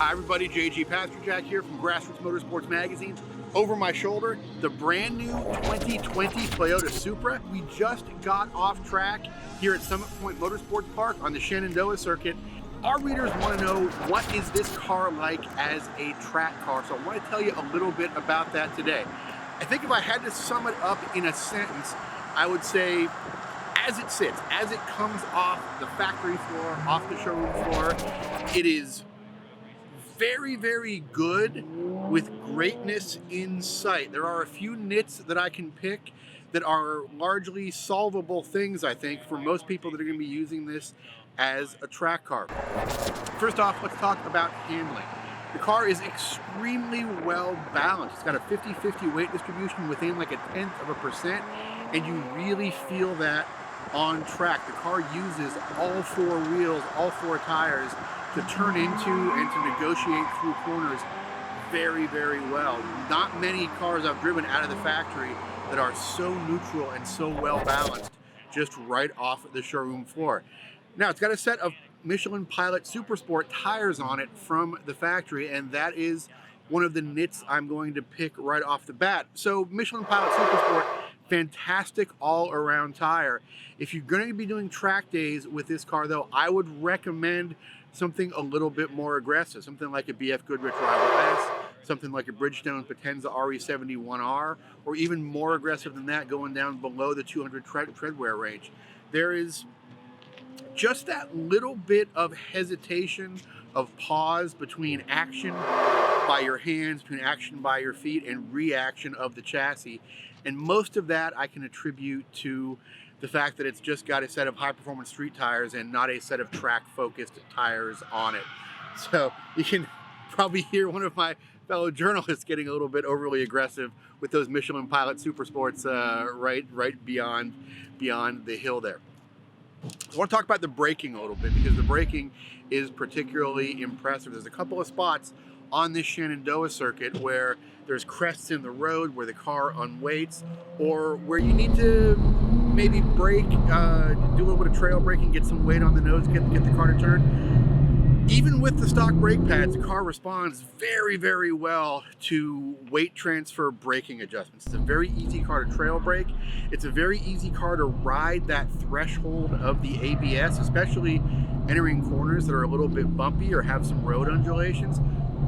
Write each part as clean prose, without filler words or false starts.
Hi everybody, JG Pasterjack here from Grassroots Motorsports Magazine. Over my shoulder, the brand new 2020 Toyota Supra. We just got off track here at Summit Point Motorsports Park on the Shenandoah circuit. Our readers want to know, what is this car like as a track car? So I want to tell you a little bit about that today. I think if I had to sum it up in a sentence, I would say, as it sits, as it comes off the factory floor, off the showroom floor, it is very, very good with greatness in sight. There are a few nits that I can pick that are largely solvable things, I think, for most people that are going to be using this as a track car. First off, let's talk about handling. The car is extremely well balanced. It's got a 50-50 weight distribution within like 1/10%, and you really feel that on track. The car uses all four wheels, all four tires to turn into and to negotiate through corners very, very well. Not many cars I've driven out of the factory that are so neutral and so well balanced just right off the showroom floor. Now, it's got a set of Michelin Pilot Super Sport tires on it from the factory, and that is one of the nits I'm going to pick right off the bat. So Michelin Pilot Super Sport, fantastic all-around tire. If you're going to be doing track days with this car, though, I would recommend something a little bit more aggressive, something like a BF Goodrich Rival S, something like a Bridgestone Potenza RE71R, or even more aggressive than that, going down below the 200 tread wear range. There is just that little bit of hesitation, of pause between action by your hands, between action by your feet, and reaction of the chassis. And most of that I can attribute to the fact that it's just got a set of high-performance street tires and not a set of track-focused tires on it. So you can probably hear one of my fellow journalists getting a little bit overly aggressive with those Michelin Pilot Super Sports right beyond the hill there. So I want to talk about the braking a little bit, because the braking is particularly impressive. There's a couple of spots on this Shenandoah circuit where there's crests in the road where the car unweights, or where you need to maybe brake, do a little bit of trail braking, get some weight on the nose, get the car to turn. Even with the stock brake pads, the car responds very, very well to weight transfer braking adjustments. It's a very easy car to trail brake. It's a very easy car to ride that threshold of the ABS, especially entering corners that are a little bit bumpy or have some road undulations.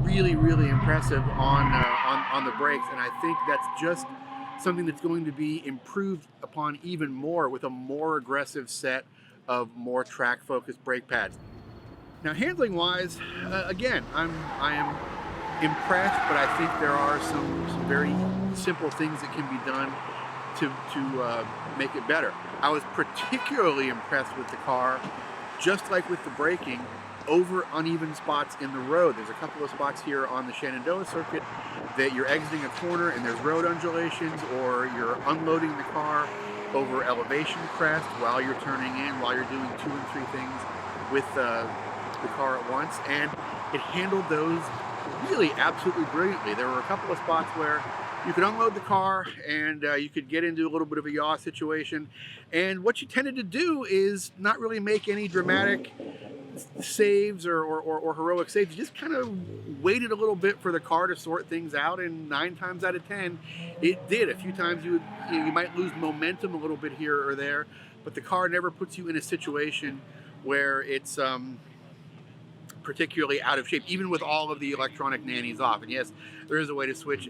Really, really impressive on the brakes, and I think that's just something that's going to be improved upon even more with a more aggressive set of more track-focused brake pads. Now, handling-wise, again, I am impressed, but I think there are some very simple things that can be done to make it better. I was particularly impressed with the car, just like with the braking, over uneven spots in the road. There's a couple of spots here on the Shenandoah circuit that you're exiting a corner and there's road undulations, or you're unloading the car over elevation crest while you're turning in, while you're doing 2 and 3 things with the car at once, and it handled those really absolutely brilliantly. There were a couple of spots where you could unload the car and you could get into a little bit of a yaw situation, and what you tended to do is not really make any dramatic saves or heroic saves. You just kind of waited a little bit for the car to sort things out, and 9 times out of 10 it did. A few times you might lose momentum a little bit here or there, but the car never puts you in a situation where it's particularly out of shape, even with all of the electronic nannies off. And yes, there is a way to switch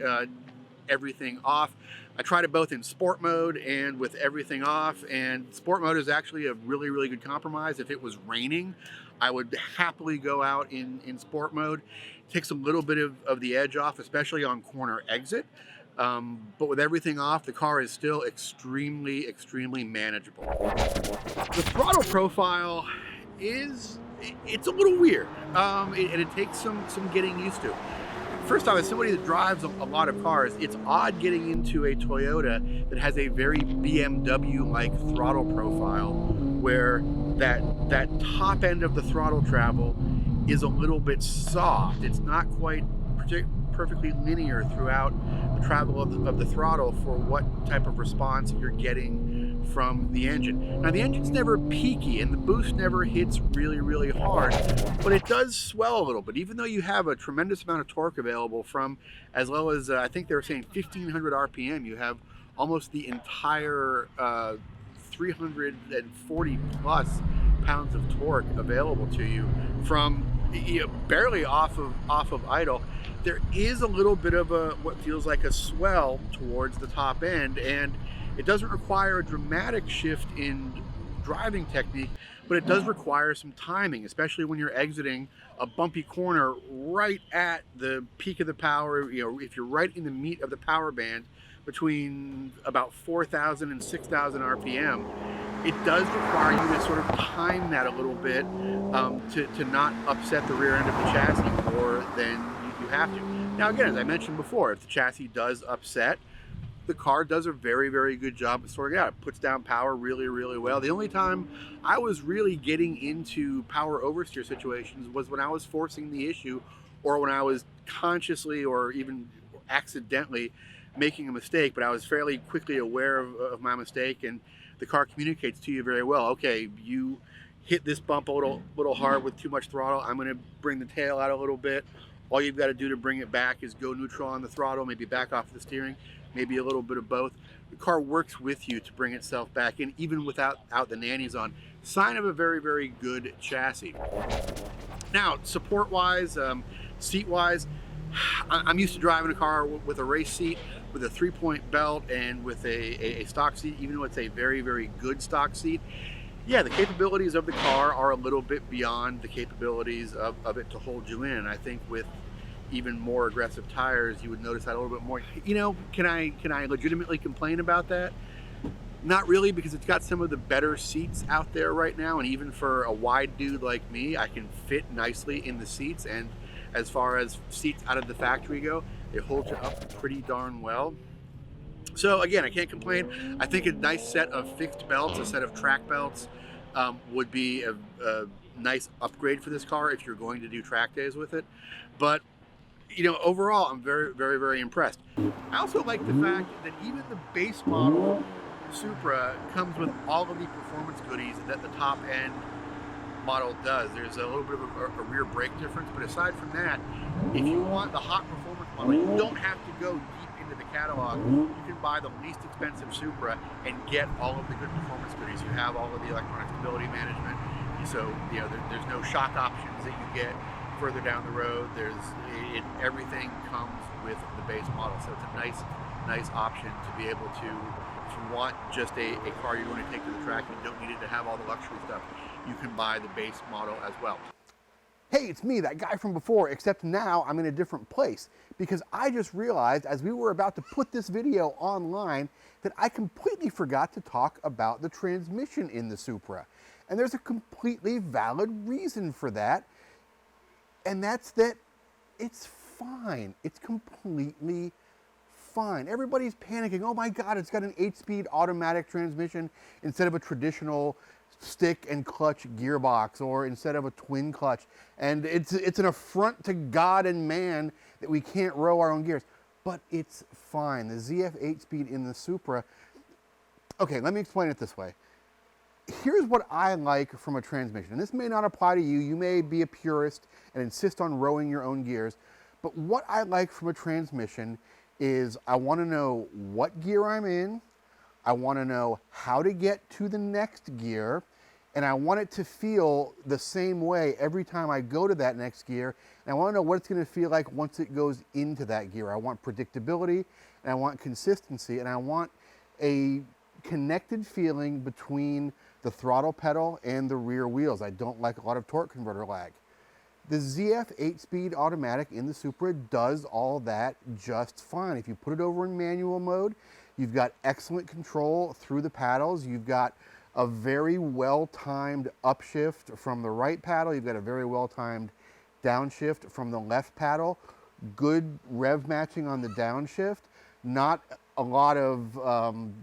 everything off. I tried it both in sport mode and with everything off, and sport mode is actually a really, really good compromise. If it was raining, I would happily go out in sport mode. It takes a little bit of the edge off, especially on corner exit. But with everything off, the car is still extremely, extremely manageable. The throttle profile it's a little weird, and it takes some getting used to. First off, as somebody that drives a lot of cars, it's odd getting into a Toyota that has a very BMW-like throttle profile, where that top end of the throttle travel is a little bit soft. It's not quite perfectly linear throughout the travel of the throttle for what type of response you're getting from the engine. Now the engine's never peaky and the boost never hits really, really hard, but it does swell a little bit, even though you have a tremendous amount of torque available from as low as, I think they were saying 1500 RPM. You have almost the entire 340 plus pounds of torque available to you from barely off of idle. There is a little bit of a what feels like a swell towards the top end, and it doesn't require a dramatic shift in driving technique, but it does require some timing, especially when you're exiting a bumpy corner right at the peak of the power. If you're right in the meat of the power band between about 4,000 and 6,000 RPM, it does require you to sort of time that a little bit to not upset the rear end of the chassis more than you have to. Now again, as I mentioned before, if the chassis does upset, the car does a very, very good job of sorting it out. It puts down power really, really well. The only time I was really getting into power oversteer situations was when I was forcing the issue, or when I was consciously or even accidentally making a mistake, but I was fairly quickly aware of my mistake, and the car communicates to you very well. Okay, you hit this bump a little hard with too much throttle. I'm going to bring the tail out a little bit. All you've got to do to bring it back is go neutral on the throttle, maybe back off the steering, maybe a little bit of both. The car works with you to bring itself back in, even without the nannies on. Sign of a very, very good chassis. Now, support-wise, seat-wise, I'm used to driving a car with a race seat, with a 3-point belt, and with a stock seat, even though it's a very, very good stock seat. Yeah, the capabilities of the car are a little bit beyond the capabilities of it to hold you in. I think with even more aggressive tires, you would notice that a little bit more. Can I legitimately complain about that? Not really, because it's got some of the better seats out there right now, and even for a wide dude like me, I can fit nicely in the seats, and as far as seats out of the factory go, they hold you up pretty darn well. So again, I can't complain. I think a nice set of fixed belts, a set of track belts, would be a nice upgrade for this car if you're going to do track days with it. But overall, I'm very, very, very impressed. I also like the fact that even the base model Supra comes with all of the performance goodies that the top end model does. There's a little bit of a rear brake difference, but aside from that, if you want the hot performance model, you don't have to go deep into the catalog. You can buy the least expensive Supra and get all of the good performance goodies. You have all of the electronic stability management, so there's no shock options that you get further down the road. Everything comes with the base model, so it's a nice option to be able to, if you want just a car you're going to take to the track and you don't need it to have all the luxury stuff, you can buy the base model as well. Hey, it's me, that guy from before, except now I'm in a different place, because I just realized as we were about to put this video online that I completely forgot to talk about the transmission in the Supra. And there's a completely valid reason for that, and that's that it's fine. It's completely fine. Everybody's panicking. Oh my God, it's got an 8-speed automatic transmission instead of a traditional stick and clutch gearbox, or instead of a twin clutch. And it's an affront to God and man that we can't row our own gears. But it's fine. The ZF 8-speed in the Supra, okay, let me explain it this way. Here's what I like from a transmission. And this may not apply to you. You may be a purist and insist on rowing your own gears. But what I like from a transmission is I want to know what gear I'm in. I want to know how to get to the next gear. And I want it to feel the same way every time I go to that next gear. And I want to know what it's going to feel like once it goes into that gear. I want predictability, and I want consistency, and I want a connected feeling between the throttle pedal and the rear wheels. I don't like a lot of torque converter lag. The ZF 8-speed automatic in the Supra does all that just fine. If you put it over in manual mode, you've got excellent control through the paddles. You've got a very well-timed upshift from the right paddle. You've got a very well-timed downshift from the left paddle. Good rev matching on the downshift. Not a lot of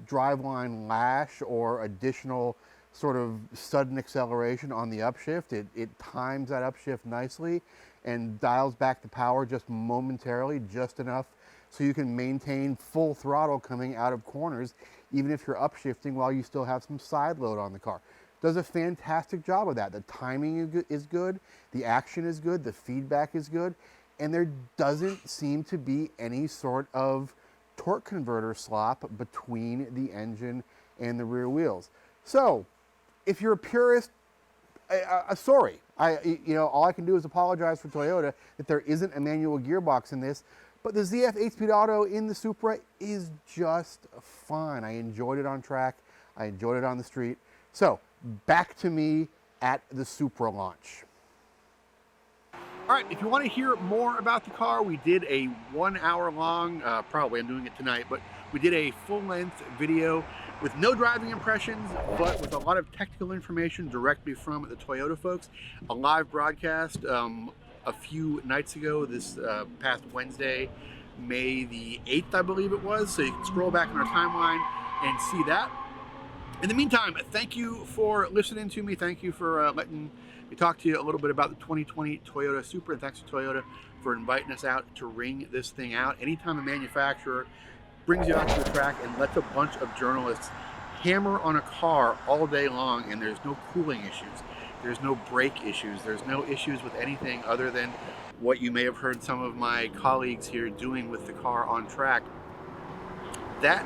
driveline lash or additional sort of sudden acceleration on the upshift. It times that upshift nicely and dials back the power just momentarily, just enough so you can maintain full throttle coming out of corners, even if you're upshifting while you still have some side load on the car. Does a fantastic job of that. The timing is good, the action is good, the feedback is good, and there doesn't seem to be any sort of torque converter slop between the engine and the rear wheels. So, if you're a purist, sorry. All I can do is apologize for Toyota that there isn't a manual gearbox in this, but the ZF 8-speed auto in the Supra is just fun. I enjoyed it on track. I enjoyed it on the street. So, back to me at the Supra launch. All right, if you want to hear more about the car, we did a 1 hour long, probably I'm doing it tonight, but we did a full-length video with no driving impressions, but with a lot of technical information directly from the Toyota folks. A live broadcast a few nights ago, this past Wednesday, May the 8th, I believe it was. So you can scroll back in our timeline and see that. In the meantime, thank you for listening to me. Thank you for letting me talk to you a little bit about the 2020 Toyota Supra. And thanks to Toyota for inviting us out to ring this thing out. Anytime a manufacturer brings you out to the track and lets a bunch of journalists hammer on a car all day long, and there's no cooling issues, there's no brake issues, there's no issues with anything other than what you may have heard some of my colleagues here doing with the car on track, that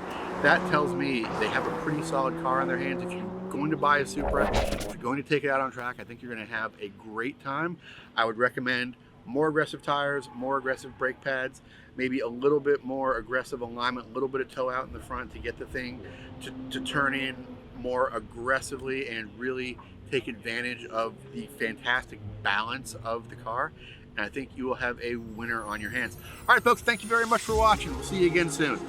tells me they have a pretty solid car in their hands. If you're going to buy a Supra, if you're going to take it out on track, I think you're going to have a great time. I would recommend more aggressive tires, more aggressive brake pads, maybe a little bit more aggressive alignment, a little bit of toe out in the front to get the thing to turn in more aggressively and really take advantage of the fantastic balance of the car. And I think you will have a winner on your hands. All right, folks, thank you very much for watching. We'll see you again soon.